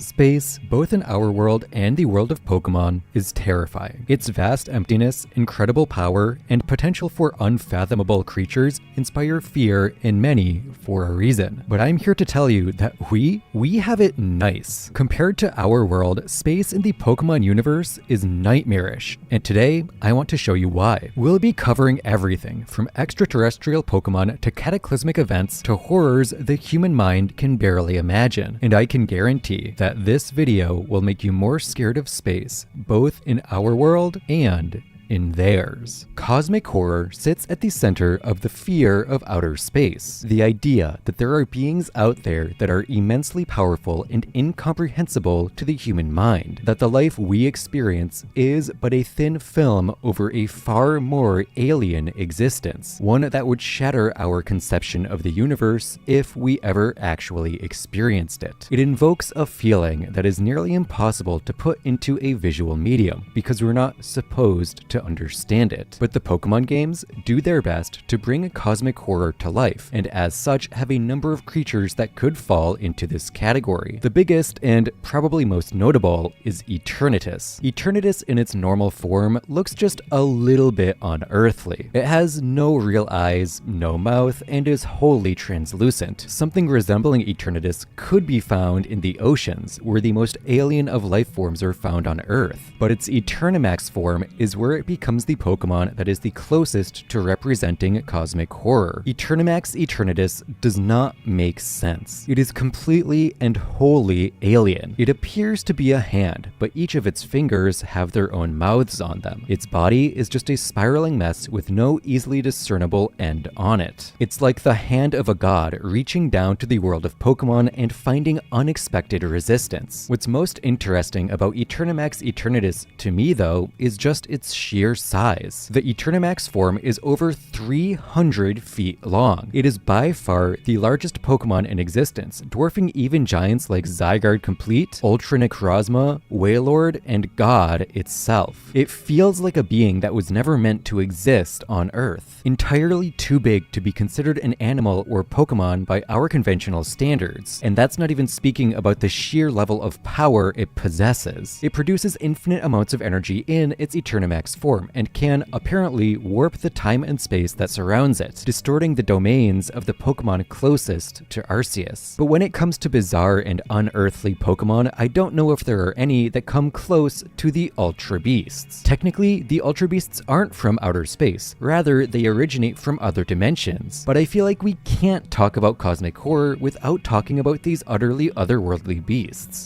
Space, both in our world and the world of Pokemon, is terrifying. Its vast emptiness, incredible power, and potential for unfathomable creatures inspire fear in many for a reason. But I'm here to tell you that we have it nice. Compared to our world, space in the Pokemon universe is nightmarish, and today I want to show you why. We'll be covering everything from extraterrestrial Pokemon to cataclysmic events to horrors the human mind can barely imagine. And I can guarantee that this video will make you more scared of space, both in our world and in theirs. Cosmic horror sits at the center of the fear of outer space. The idea that there are beings out there that are immensely powerful and incomprehensible to the human mind. That the life we experience is but a thin film over a far more alien existence. One that would shatter our conception of the universe if we ever actually experienced it. It invokes a feeling that is nearly impossible to put into a visual medium because we're not supposed to understand it. But the Pokemon games do their best to bring cosmic horror to life, and as such have a number of creatures that could fall into this category. The biggest and probably most notable is Eternatus. Eternatus in its normal form looks just a little bit unearthly. It has no real eyes, no mouth, and is wholly translucent. Something resembling Eternatus could be found in the oceans, where the most alien of life forms are found on Earth. But its Eternamax form is where it becomes the Pokemon that is the closest to representing cosmic horror. Eternamax Eternatus does not make sense. It is completely and wholly alien. It appears to be a hand, but each of its fingers have their own mouths on them. Its body is just a spiraling mess with no easily discernible end on it. It's like the hand of a god reaching down to the world of Pokemon and finding unexpected resistance. What's most interesting about Eternamax Eternatus to me, though, is just its sheer size. The Eternamax form is over 300 feet long. It is by far the largest Pokemon in existence, dwarfing even giants like Zygarde Complete, Ultra Necrozma, Wailord, and God itself. It feels like a being that was never meant to exist on Earth. Entirely too big to be considered an animal or Pokemon by our conventional standards. And that's not even speaking about the sheer level of power it possesses. It produces infinite amounts of energy in its Eternamax form and can apparently warp the time and space that surrounds it, distorting the domains of the Pokemon closest to Arceus. But when it comes to bizarre and unearthly Pokemon, I don't know if there are any that come close to the Ultra Beasts. Technically, the Ultra Beasts aren't from outer space, rather they originate from other dimensions. But I feel like we can't talk about cosmic horror without talking about these utterly otherworldly beasts.